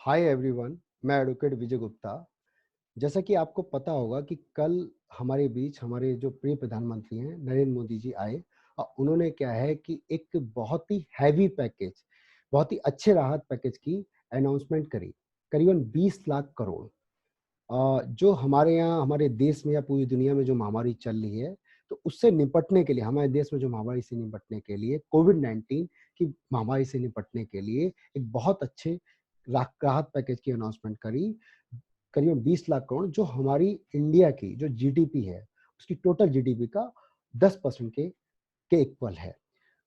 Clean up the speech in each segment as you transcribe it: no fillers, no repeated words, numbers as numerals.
Hi everyone, मैं advocate विजय गुप्ता। जैसा कि आपको पता होगा कि कल हमारे बीच हमारे जो प्रिय प्रधानमंत्री हैं नरेंद्र मोदी जी आए और उन्होंने क्या है कि एक बहुत ही हैवी पैकेज, बहुत ही अच्छे राहत पैकेज की अनाउंसमेंट करी। करीबन 20 लाख करोड़ जो हमारे यहाँ हमारे देश में या पूरी दुनिया में जो महामारी चल रही है, तो उससे निपटने के लिए हमारे देश में जो महामारी से निपटने के लिए कोविड-19 की महामारी से निपटने के लिए एक बहुत अच्छे राहत पैकेज की अनाउंसमेंट करी। करीबन 20 लाख करोड़ जो हमारी इंडिया की जो जीडीपी है, उसकी टोटल जीडीपी का 10% के इक्वल है।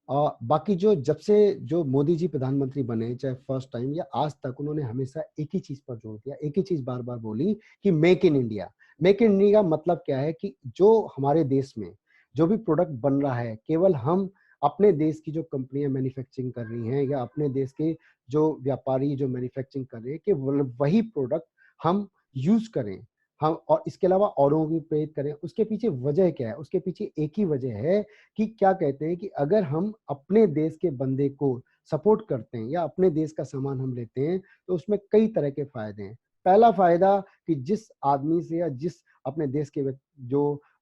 बाकी जो जब से जो मोदी जी प्रधानमंत्री बने, चाहे फर्स्ट टाइम या आज तक, उन्होंने हमेशा एक ही चीज पर जोर दिया, एक ही चीज बार बार बोली कि make in India. Make in India का मतलब क्या है कि जो हमारे देश में जो भी प्रोडक्ट बन रहा है, केवल हम अपने देश की जो कंपनियां मैन्युफैक्चरिंग कर रही हैं या अपने देश के जो व्यापारी जो मैन्युफैक्चरिंग कर रहे हैं, कि वही प्रोडक्ट हम यूज करें, हम और इसके अलावा औरों को भी प्रेरित करें। उसके पीछे वजह क्या है? उसके पीछे एक ही वजह है कि क्या कहते हैं कि अगर हम अपने देश के बंदे को सपोर्ट करते हैं या अपने देश का सामान हम लेते हैं, तो उसमें कई तरह के फायदे हैं। पहला फायदा कि जिस आदमी से या जिस अपने देश के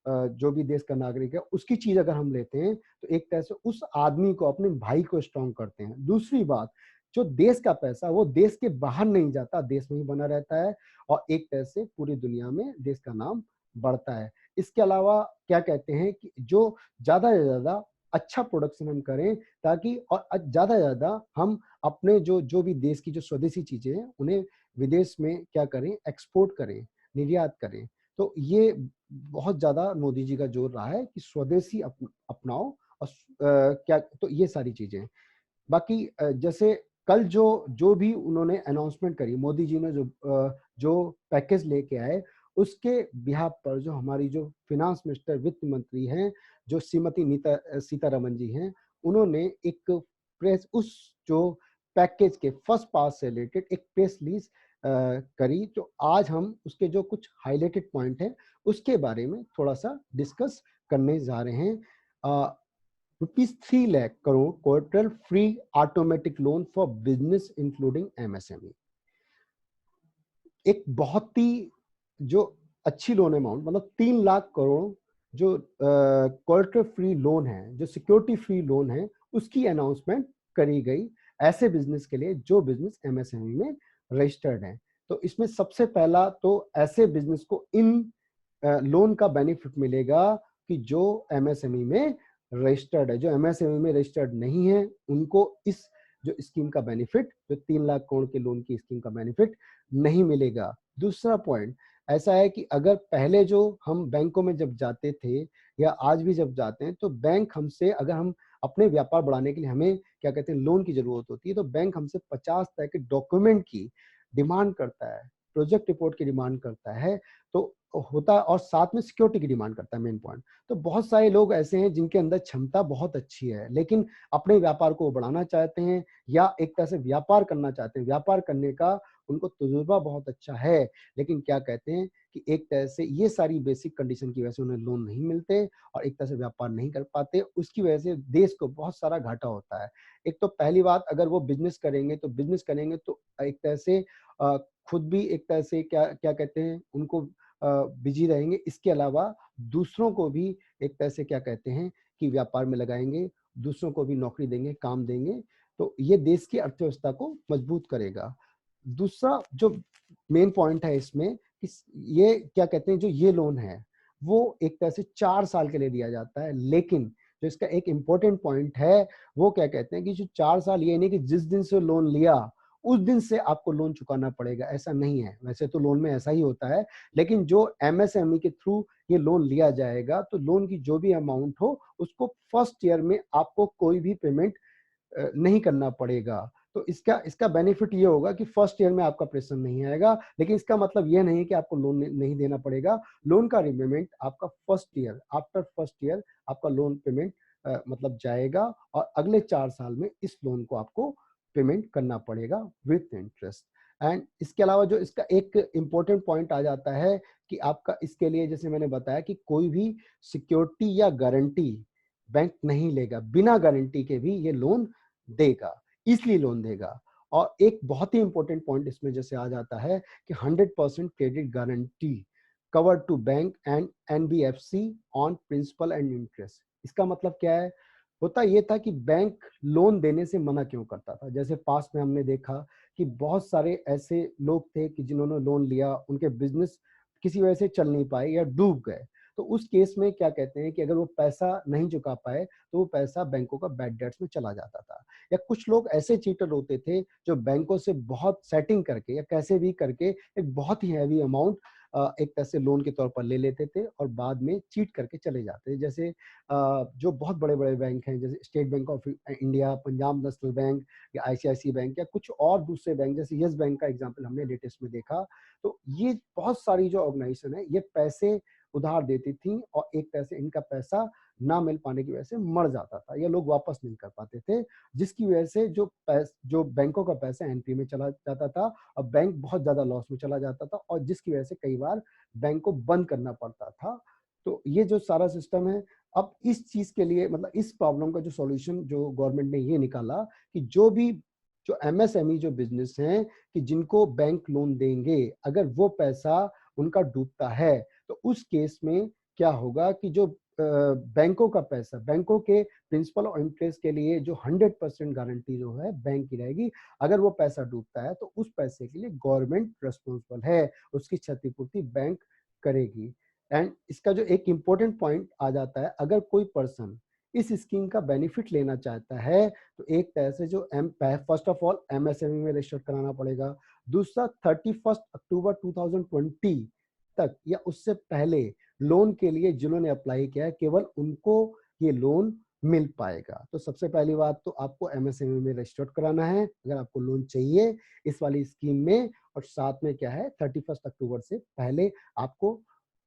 जो भी देश का नागरिक है, उसकी चीज अगर हम लेते हैं, तो एक तरह से उस आदमी को, अपने भाई को स्ट्रांग करते हैं। दूसरी बात, जो देश का पैसा वो देश के बाहर नहीं जाता, देश में ही बना रहता है और एक तरह से पूरी दुनिया में देश का नाम बढ़ता है। इसके अलावा क्या कहते हैं कि जो ज्यादा से ज्यादा अच्छा प्रोडक्शन हम करें, ताकि और ज्यादा से ज्यादा हम अपने जो जो भी देश की जो स्वदेशी चीजें हैं उन्हें विदेश में क्या करें, एक्सपोर्ट करें, निर्यात करें। तो ये बहुत ज्यादा मोदी जी का जोर रहा है कि स्वदेशी अपनाओ और क्या, तो ये सारी चीजें। बाकी जैसे कल जो जो भी उन्होंने अनाउंसमेंट करी, मोदी जी ने जो पैकेज लेके आए, उसके बिहाफ पर जो हमारी जो फिनांस मिनिस्टर, वित्त मंत्री हैं, जो श्रीमती सीतारमन जी हैं, उन्होंने एक प्रेस उस जो पैकेज के फर्स्ट पार्ट से रिलेटेड एक प्रेस रिलीज करी। तो आज हम उसके जो कुछ हाईलाइटेड पॉइंट हैं उसके बारे में थोड़ा सा डिस्कस करने जा रहे हैं। ₹3 lakh crore collateral free automatic loan for business including MSME. एक बहुत ही जो अच्छी लोन अमाउंट, मतलब 3 लाख करोड़ जो कोलेटरल फ्री लोन है, जो सिक्योरिटी फ्री लोन है, उसकी अनाउंसमेंट करी गई ऐसे बिजनेस के लिए जो बिजनेस एमएसएमई में रजिस्टर्ड है। तो इसमें सबसे पहला तो ऐसे बिजनेस को इन लोन का बेनिफिट मिलेगा कि जो एमएसएमई में रजिस्टर्ड है। जो एमएसएमई में रजिस्टर्ड नहीं है, उनको इस जो स्कीम का बेनिफिट, जो 3 लाख करोड़ के लोन की स्कीम का बेनिफिट नहीं मिलेगा। दूसरा पॉइंट ऐसा है कि अगर पहले जो हम बैंकों में जब जाते थे या आज भी जब जाते हैं, तो बैंक हमसे, अगर हम अपने व्यापार बढ़ाने के लिए हमें क्या कहते हैं लोन की जरूरत होती है, तो बैंक हमसे 50 तरह के डॉक्यूमेंट की डिमांड करता है, प्रोजेक्ट रिपोर्ट की डिमांड करता है, तो होता, और साथ में सिक्योरिटी की डिमांड करता है, मेन पॉइंट। तो बहुत सारे लोग ऐसे हैं जिनके अंदर क्षमता बहुत अच्छी है, लेकिन अपने व्यापार को बढ़ाना चाहते हैं या एक तरह से व्यापार करना चाहते हैं, व्यापार करने का उनको तजुर्बा बहुत अच्छा है, लेकिन क्या कहते हैं कि एक तरह से ये सारी बेसिक कंडीशन की वजह से उन्हें लोन नहीं मिलते और एक तरह से व्यापार नहीं कर पाते। उसकी वजह से देश को बहुत सारा घाटा होता है। एक तो पहली बात, अगर वो बिजनेस करेंगे तो एक तरह से खुद भी एक तरह से क्या क्या कहते हैं उनको बिजी रहेंगे। इसके अलावा दूसरों को भी एक तरह से क्या कहते हैं कि व्यापार में लगाएंगे, दूसरों को भी नौकरी देंगे, काम देंगे, तो ये देश की अर्थव्यवस्था को मजबूत करेगा। दूसरा जो मेन पॉइंट है इसमें कि ये क्या कहते हैं, जो ये लोन है वो एक तरह से 4 साल के लिए दिया जाता है, लेकिन जो इसका एक इम्पोर्टेंट पॉइंट है वो क्या कहते हैं कि जो 4 साल, ये नहीं कि जिस दिन से लोन लिया उस दिन से आपको लोन चुकाना पड़ेगा, ऐसा नहीं है। वैसे तो लोन में ऐसा ही होता है, लेकिन जो एमएसएमई के थ्रू ये लोन लिया जाएगा, तो लोन की जो भी अमाउंट हो उसको फर्स्ट ईयर में आपको कोई भी पेमेंट नहीं करना पड़ेगा। तो इसका इसका बेनिफिट ये होगा कि फर्स्ट ईयर में आपका प्रेशर नहीं आएगा, लेकिन इसका मतलब ये नहीं कि आपको लोन नहीं देना पड़ेगा। लोन का रिपेमेंट आपका first year, after first year आपका लोन पेमेंट मतलब जाएगा और अगले 4 साल में इस लोन को आपको पेमेंट करना पड़ेगा विथ इंटरेस्ट। एंड इसके अलावा जो इसका एक इम्पोर्टेंट पॉइंट आ जाता है कि आपका इसके लिए, जैसे मैंने बताया कि कोई भी सिक्योरिटी या गारंटी बैंक नहीं लेगा, बिना गारंटी के भी ये लोन देगा, इसलिए लोन देगा। और एक बहुत ही इंपॉर्टेंट पॉइंट इसमें जैसे आ जाता है कि 100% credit guarantee cover to bank and NBFC on principal and interest. इसका मतलब क्या है? होता ये था कि बैंक लोन देने से मना क्यों करता था। जैसे पास में हमने देखा कि बहुत सारे ऐसे लोग थे कि जिन्होंने लोन लिया, उनके बिजनेस किसी वजह से चल नहीं पाए या डूब गए। तो उस केस में क्या कहते हैं कि अगर वो पैसा नहीं चुका पाए तो वो पैसा बैंकों का बैड डेट्स में चला जाता था। या कुछ लोग ऐसे चीटर होते थे जो बैंकों से बहुत सेटिंग करके या कैसे भी करके एक बहुत ही हैवी अमाउंट एक तरह से लोन के तौर पर ले लेते थे और बाद में चीट करके चले जाते थे। जैसे जो बहुत बड़े बड़े बैंक हैं, जैसे state bank of India, Punjab national bank या आईसीआईसी बैंक या कुछ और दूसरे बैंक, जैसे यस बैंक का एग्जांपल हमने लेटेस्ट में देखा। तो ये बहुत सारी जो ऑर्गेनाइजेशन है, ये पैसे उधार देती थी और एक तरह से इनका पैसा ना मिल पाने की वजह से मर जाता था या लोग वापस नहीं कर पाते थे, जिसकी वजह से जो बैंकों का पैसा एनपी में चला जाता था और बैंक बहुत ज्यादा लॉस में चला जाता था और जिसकी वजह से कई बार बैंक को बंद करना पड़ता था। तो ये जो सारा सिस्टम है, अब इस चीज के लिए मतलब इस प्रॉब्लम का जो सॉल्यूशन जो गवर्नमेंट ने ये निकाला कि जो एमएसएमई जो बिजनेस हैं कि जिनको बैंक लोन देंगे, अगर वो पैसा उनका डूबता है तो उस केस में क्या होगा कि जो बैंकों का पैसा, बैंकों के प्रिंसिपल और इंटरेस्ट के लिए जो 100% गारंटी जो है बैंक की रहेगी। अगर वो पैसा डूबता है तो उस पैसे के लिए गवर्नमेंट रिस्पॉन्सिबल है, उसकी क्षतिपूर्ति बैंक करेगी। एंड इसका जो एक इंपॉर्टेंट पॉइंट आ जाता है, अगर कोई पर्सन इस स्कीम का बेनिफिट लेना चाहता है तो एक तरह से जो फर्स्ट ऑफ ऑल एमएसएमई में रजिस्टर कराना पड़ेगा। दूसरा 31 अक्टूबर 2020 तक या उससे पहले लोन के लिए जिन्होंने अप्लाई किया है केवल उनको ये लोन मिल पाएगा। तो सबसे पहली बात तो आपको एमएसएमई में रजिस्टर्ड कराना है अगर आपको लोन चाहिए इस वाली स्कीम में, और साथ में क्या है 31 अक्टूबर से पहले आपको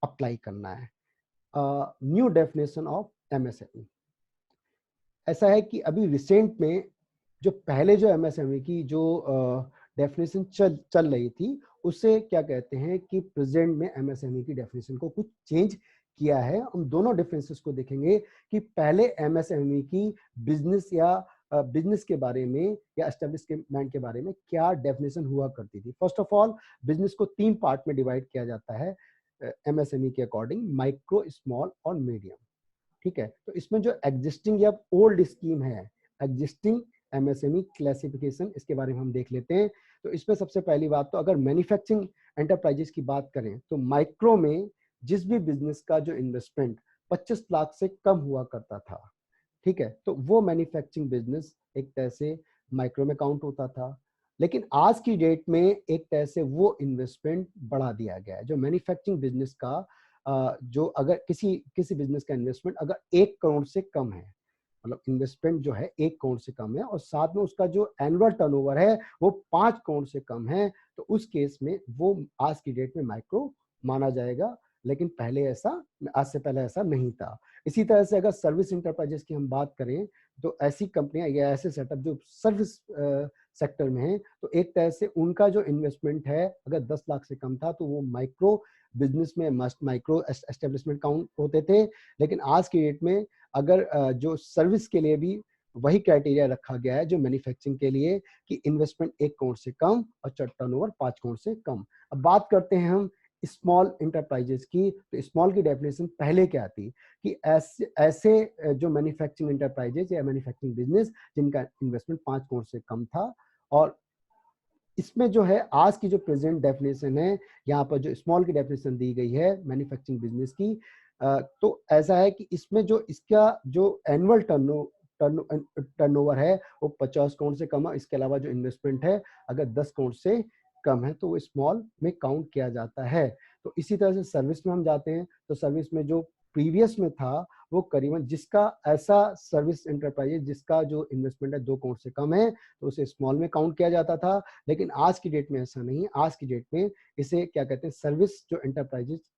अप्लाई करना है। न्यू डेफिनेशन ऑफ एमएसएमई ऐसा है कि अभी रिसेंट में जो पहले जो एमएसएमई की जो डेफिनेशन चल रही थी, उससे क्या कहते हैं कि प्रेजेंट में एमएसएमई की डेफिनेशन को कुछ चेंज किया है। हम दोनों डिफरेंसेस को देखेंगे कि पहले एमएसएमई की बिजनेस के बारे में या एस्टेब्लिशमेंट के बारे में क्या डेफिनेशन हुआ करती थी। फर्स्ट ऑफ ऑल, बिजनेस को 3 पार्ट में डिवाइड किया जाता है एमएसएमई के अकॉर्डिंग, माइक्रो, स्मॉल और मीडियम। ठीक है, तो इसमें जो एग्जिस्टिंग या ओल्ड स्कीम है, एग्जिस्टिंग एमएसएमई क्लासिफिकेशन, इसके बारे में हम देख लेते हैं। तो इसमें सबसे पहली बात तो अगर मैन्युफैक्चरिंग एंटरप्राइजेस की बात करें तो माइक्रो में जिस भी बिजनेस का जो इन्वेस्टमेंट 25 लाख से कम हुआ करता था, ठीक है, तो वो मैन्युफैक्चरिंग बिजनेस एक तरह से माइक्रो में काउंट होता था। लेकिन आज की डेट में एक तरह से वो इन्वेस्टमेंट बढ़ा दिया गया है। जो मैन्युफैक्चरिंग बिजनेस का जो अगर किसी बिजनेस का इन्वेस्टमेंट अगर 1 करोड़ से कम है, मतलब इन्वेस्टमेंट जो है 1 करोड़ से कम है और साथ में उसका जो एनुअल टर्नओवर है वो 5 करोड़ से कम है, तो उस केस में वो आज की डेट में माइक्रो माना जाएगा। लेकिन आज से पहले ऐसा नहीं था। इसी तरह से अगर सर्विस इंटरप्राइजेस की हम बात करें तो ऐसी कंपनियां या ऐसे सेटअप जो सर्विस सेक्टर में है, तो एक तरह से उनका जो इन्वेस्टमेंट है अगर 10 लाख से कम था तो वो माइक्रो बिजनेस में माइक्रो एस्टेब्लिशमेंट काउंट होते थे। लेकिन आज की डेट में अगर जो सर्विस के लिए भी वही क्राइटेरिया रखा गया है जो मैन्युफैक्चरिंग के लिए कि इन्वेस्टमेंट 1 करोड़ से कम और टर्नओवर 5 करोड़ से कम। अब बात करते हैं हम स्मॉल इंटरप्राइजेस की। तो स्मॉल की डेफिनेशन पहले क्या थी कि ऐसे जो मैन्युफैक्चरिंग इंटरप्राइजेस या मैन्युफैक्चरिंग बिजनेस जिनका इन्वेस्टमेंट 5 करोड़ से कम था। और इसमें जो है आज की जो प्रेजेंट डेफिनेशन है, यहाँ पर जो स्मॉल की डेफिनेशन दी गई है मैन्युफैक्चरिंग बिजनेस की, तो ऐसा है कि इसमें जो इसका जो एनुअल टर्नओवर है वो 50 करोड़ से कम है। इसके अलावा जो इन्वेस्टमेंट है अगर 10 करोड़ से कम है तो वो स्मॉल में काउंट किया जाता है। तो इसी तरह से सर्विस में हम जाते हैं तो सर्विस में जो प्रीवियस में था वो करीबन जिसका ऐसा सर्विस एंटरप्राइज जिसका जो इन्वेस्टमेंट है 2 करोड़ से कम है तो उसे स्मॉल में काउंट किया जाता था। लेकिन आज की डेट में ऐसा नहीं है। आज की डेट में इसे क्या कहते हैं, सर्विस जो एंटरप्राइजेस,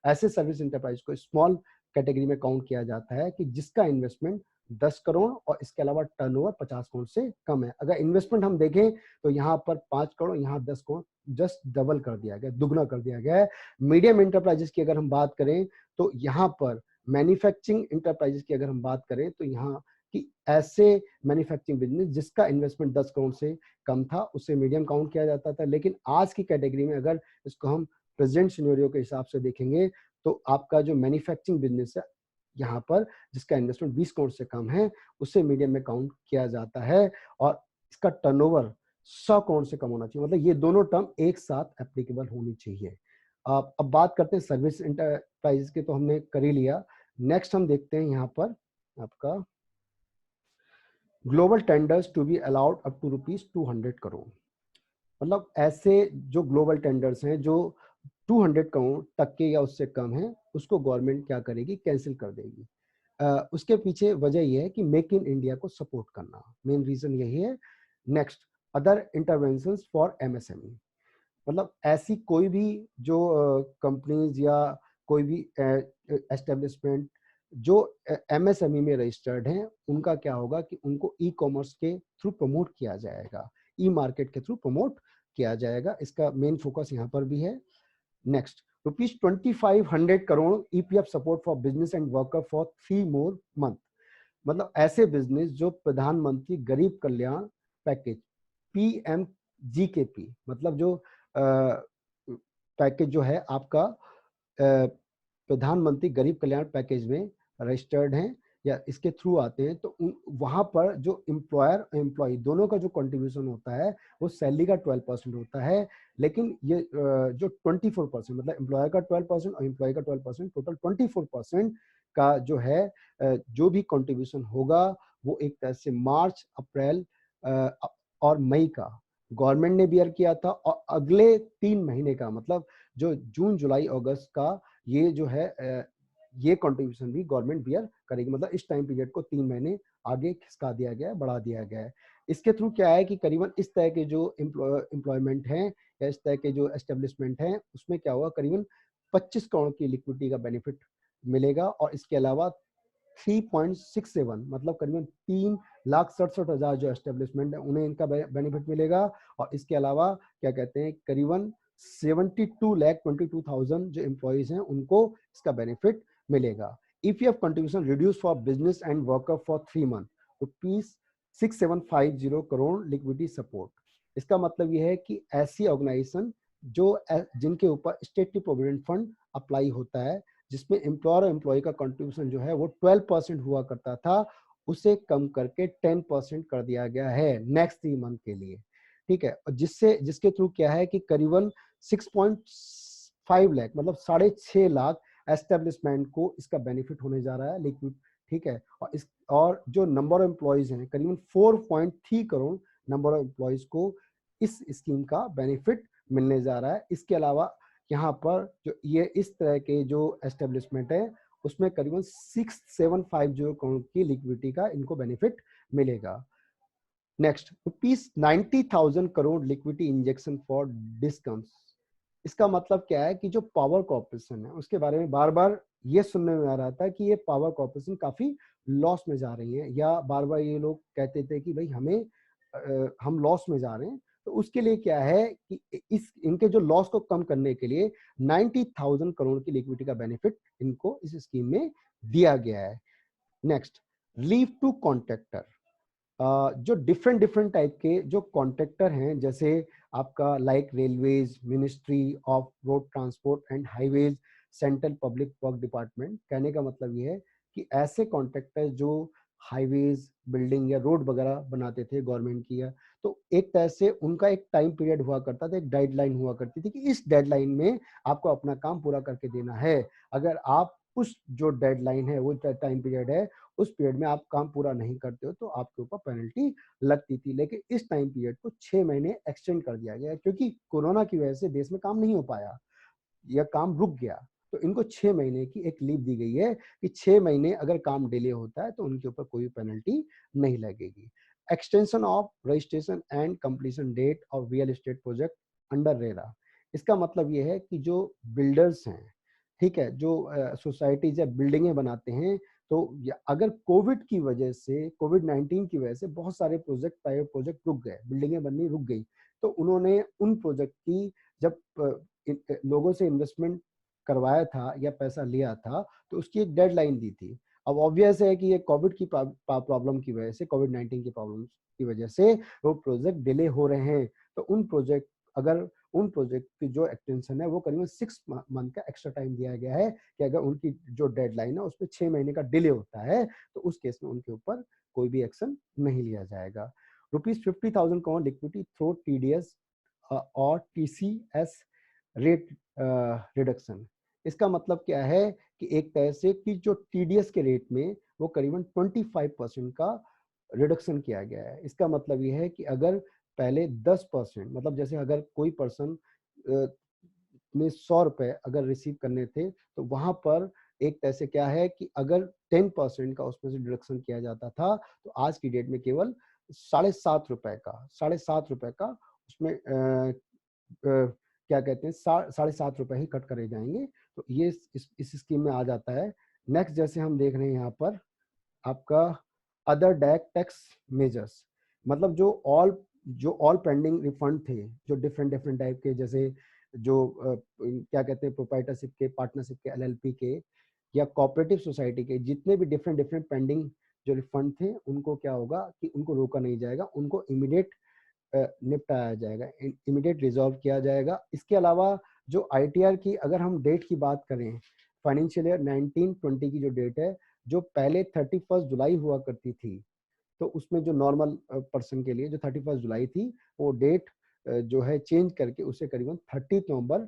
ऐसे सर्विस एंटरप्राइज को स्मॉल कैटेगरी में काउंट किया जाता है कि जिसका इन्वेस्टमेंट 10 करोड़ और इसके अलावा टर्नओवर 50 करोड़ से कम है। अगर इन्वेस्टमेंट हम देखें तो यहाँ पर 5 करोड़, यहाँ 10 करोड़, जस्ट डबल कर दिया गया, दुगना कर दिया गया है। मीडियम एंटरप्राइजेस की अगर हम बात करें तो यहाँ पर मैन्युफैक्चरिंग इंटरप्राइजेस की अगर हम बात करें तो यहाँ कि ऐसे मैन्युफैक्चरिंग बिजनेस जिसका इन्वेस्टमेंट 10 करोड़ से कम था उसे मीडियम काउंट किया जाता था। लेकिन आज की कैटेगरी में अगर इसको हम प्रेजेंट सिनेरियो के हिसाब से देखेंगे तो आपका जो मैन्युफैक्चरिंग बिजनेस है यहाँ पर जिसका इन्वेस्टमेंट 20 करोड़ से कम है उसे मीडियम में काउंट किया जाता है और इसका टर्नओवर 100 करोड़ से कम होना चाहिए। मतलब ये दोनों टर्म एक साथ एप्लीकेबल होनी चाहिए। अब बात करते हैं सर्विस इंटरप्राइज के, तो हमने कर ही लिया। नेक्स्ट हम देखते हैं यहाँ पर आपका global tenders to be allowed up to ₹200 crore. मतलब ऐसे जो ग्लोबल टेंडर्स हैं जो 200 करोड़ तक के या उससे कम है उसको गवर्नमेंट क्या करेगी, कैंसिल कर देगी। उसके पीछे वजह यह है कि मेक इन इंडिया को सपोर्ट करना, मेन रीजन यही है। Next, other interventions for MSME, मतलब ऐसी कोई भी जो कंपनीज या कोई भी एस्टेब्लिशमेंट जो एमएसएमई में रजिस्टर्ड हैं उनका क्या होगा कि उनको ई कॉमर्स के थ्रू प्रमोट किया जाएगा, ई मार्केट के थ्रू प्रमोट किया जाएगा। इसका मेन फोकस यहाँ पर भी है। Next, ₹2500 crore EPF support for business and worker for 3 more month. मतलब ऐसे बिजनेस जो प्रधानमंत्री गरीब कल्याण पैकेज PMGKP, मतलब जो पैकेज जो है आपका प्रधानमंत्री गरीब कल्याण पैकेज में रजिस्टर्ड हैं या इसके थ्रू आते हैं, तो वहां पर जो एम्प्लॉयर एम्प्लॉय दोनों का जो कंट्रीब्यूशन होता है वो सैलरी का 12% होता है। लेकिन ये जो 24% मतलब एम्प्लॉयर का 12% और एम्प्लॉय का 12%, टोटल 24% का जो है जो भी कंट्रीब्यूशन होगा वो एक तरह से मार्च, अप्रैल और मई का गवर्नमेंट ने बियर किया था, और अगले 3 महीने का मतलब जो जून, जुलाई, अगस्त का ये जो है ये कंट्रीब्यूशन भी गवर्नमेंट बियर करेगी। मतलब इस टाइम पीरियड को 3 महीने आगे खिसका दिया गया है, बढ़ा दिया गया है। इसके थ्रू क्या है कि करीबन इस तरह के जो एम्प्लॉयमेंट हैं या इस तरह के जो एस्टेब्लिशमेंट हैं उसमें क्या होगा, करीबन 25 करोड़ की लिक्विडिटी का बेनिफिट मिलेगा। और इसके अलावा 3.67 मतलब करीबन 3,67,000 जो एस्टेब्लिशमेंट है उन्हें इनका बेनिफिट मिलेगा। और इसके अलावा क्या कहते हैं करीबन 72,22,000 जो एम्प्लॉइज हैं उनको इसका बेनिफिट मिलेगा। EPF contribution reduce for business and worker for 3 month, ₹6750 crore liquidity support. इसका मतलब यह है कि ऐसी ऑर्गेनाइजेशन जो जिनके ऊपर स्टेट प्रोविडेंट फंड अप्लाई होता है जिसमें एम्प्लॉयर और एम्प्लॉय का कंट्रीब्यूशन जो है वो 12% हुआ करता था, उसे कम करके 10% कर दिया गया है नेक्स्ट 3 मंथ के लिए। ठीक है, और जिसके थ्रू क्या है कि करीबन 6.5 लाख मतलब 6.5 लाख एस्टेब्लिशमेंट को इसका बेनिफिट होने जा रहा है लिक्विड। ठीक है, और जो नंबर ऑफ एम्प्लॉयज हैं करीबन 4.3 करोड़ नंबर ऑफ एम्प्लॉयज को इस स्कीम का बेनिफिट मिलने जा रहा है। इसके अलावा यहाँ पर जो ये इस तरह के जो एस्टेब्लिशमेंट है उसमें करीबन 6750 करोड़ की लिक्विडिटी का इनको बेनिफिट मिलेगा। Next, ₹90,000 crore liquidity injection for discoms. इसका मतलब क्या है कि जो पावर कॉर्पोरेशन है उसके बारे में बार बार ये सुनने में आ रहा था कि ये पावर कॉर्पोरेशन काफी लॉस में जा रही है, या बार बार ये लोग कहते थे कि भाई हम लॉस में जा रहे हैं। तो उसके लिए क्या है कि इनके जो लॉस को कम करने के लिए 90,000 करोड़ की लिक्विडिटी का बेनिफिट इनको इस स्कीम में दिया गया है। Next, leave to contractor. जो डिफरेंट डिफरेंट टाइप के जो कॉन्ट्रैक्टर हैं जैसे आपका like railways, ministry of road transport and highways, central public work department. कहने का मतलब ये है कि ऐसे कॉन्ट्रैक्टर जो हाईवेज, बिल्डिंग या रोड वगैरह बनाते थे गवर्नमेंट की, या तो एक तरह से उनका एक टाइम पीरियड हुआ करता था, एक डेडलाइन हुआ करती थी कि इस डेडलाइन में आपको अपना काम पूरा करके देना है। अगर आप उस जो डेडलाइन है वो टाइम पीरियड है उस पीरियड में आप काम पूरा नहीं करते हो तो आपके ऊपर पेनल्टी लगती थी। लेकिन इस टाइम पीरियड को 6 महीने एक्सटेंड कर दिया गया क्योंकि कोरोना की वजह से देश में काम नहीं हो पाया या काम रुक गया। तो इनको 6 महीने की एक लीव दी गई है कि 6 महीने अगर काम डिले होता है तो उनके ऊपर कोई पेनल्टी नहीं लगेगी। Extension of registration and completion date of real estate project under RERA. इसका मतलब यह है कि जो बिल्डर्स हैं, ठीक है, जो सोसाइटीज या बिल्डिंगें बनाते हैं, तो अगर कोविड की वजह से, कोविड-19 की वजह से बहुत सारे प्रोजेक्ट, प्राइवेट प्रोजेक्ट रुक गए, बिल्डिंगें बननी रुक गई, तो उन्होंने उन प्रोजेक्ट की जब लोगों से इन्वेस्टमेंट करवाया था या पैसा लिया था तो उसकी एक डेडलाइन दी थी। अब ऑब्वियस है कि ये कोविड की प्रॉब्लम की वजह से, कोविड-19 की प्रॉब्लम की वजह से वो प्रोजेक्ट डिले हो रहे हैं। तो उन प्रोजेक्ट की जो एक्सटेंशन है वो करीबन 6 मंथ का एक्स्ट्रा टाइम दिया गया है कि अगर उनकी जो डेडलाइन है उसमें 6 महीने का डिले होता है तो उस केस में उनके ऊपर कोई भी एक्शन नहीं लिया जाएगा। ₹50,000 करोड़ लिक्विडिटी थ्रू टीडीएस और टीसीएस रेट रिडक्शन। इसका मतलब क्या है कि एक तरह से कि जो टीडीएस के रेट में वो करीबन 25% का रिडक्शन किया गया है। इसका मतलब ये है कि अगर पहले 10%, मतलब जैसे अगर कोई पर्सन में 100 रुपए अगर रिसीव करने थे तो वहां पर एक तरह से क्या है कि अगर 10% का उसमें से डिडक्शन किया जाता था तो आज की डेट में केवल ₹7.5 का उसमें क्या कहते हैं 7.5 रुपए ही कट करे जाएंगे। तो ये इस स्कीम में आ जाता है। नेक्स्ट जैसे हम देख रहे हैं यहाँ पर आपका अदर डायरेक्ट टैक्स मेजर्स, मतलब जो ऑल पेंडिंग रिफंड थे, जो डिफरेंट डिफरेंट टाइप के, जैसे जो क्या कहते हैं प्रोप्राइटरशिप के, पार्टनरशिप के, एलएलपी के या कोऑपरेटिव सोसाइटी के जितने भी डिफरेंट डिफरेंट पेंडिंग जो रिफंड थे उनको क्या होगा कि उनको रोका नहीं जाएगा, उनको इमीडिएट निपटाया जाएगा, इमीडिएट रिजॉल्व किया जाएगा। इसके अलावा जो आईटीआर की अगर हम डेट की बात करें, फाइनेंशियल ईयर 19-20 की जो डेट है, जो पहले 31 जुलाई हुआ करती थी, तो उसमें जो नॉर्मल पर्सन के लिए जो 31 जुलाई थी वो डेट जो है चेंज करके उसे करीबन 30 नवंबर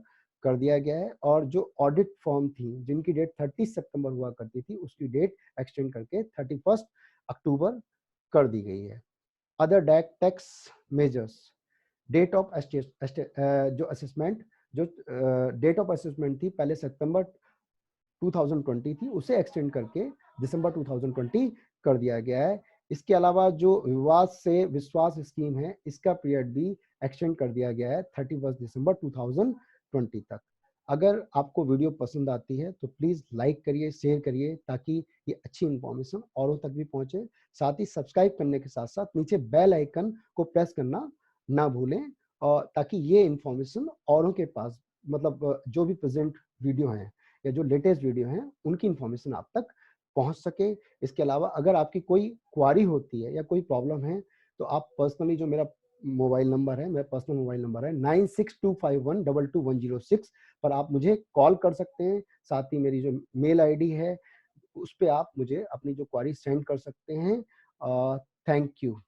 कर दिया गया है। और जो ऑडिट फॉर्म थी जिनकी डेट 30 सितंबर हुआ करती थी उसकी डेट एक्सटेंड करके 31 अक्टूबर कर दी गई है। Other direct tax measures, date of जो असेसमेंट, जो डेट ऑफ असेसमेंट थी पहले सितंबर 2020 थी उसे एक्सटेंड करके दिसंबर 2020 कर दिया गया है। इसके अलावा जो विवाद से विश्वास स्कीम है इसका पीरियड भी एक्सटेंड कर दिया गया है 31 दिसंबर 2020 तक। अगर आपको वीडियो पसंद आती है तो प्लीज लाइक करिए, शेयर करिए ताकि ये अच्छी इंफॉर्मेशन औरों तक भी पहुंचे। साथ ही सब्सक्राइब करने के साथ साथ नीचे बेल आइकन को प्रेस करना ना भूलें, और ताकि ये इंफॉर्मेशन औरों के पास, मतलब जो भी प्रेजेंट वीडियो हैं या जो लेटेस्ट वीडियो हैं उनकी इंफॉर्मेशन आप तक पहुंच सके। इसके अलावा अगर आपकी कोई क्वारी होती है या कोई प्रॉब्लम है तो आप पर्सनली, जो मेरा मोबाइल नंबर है, मेरा पर्सनल मोबाइल नंबर है 9625122106 पर आप मुझे कॉल कर सकते हैं। साथ ही मेरी जो मेल आईडी है उस पे आप मुझे अपनी जो क्वारी सेंड कर सकते हैं। Thank you.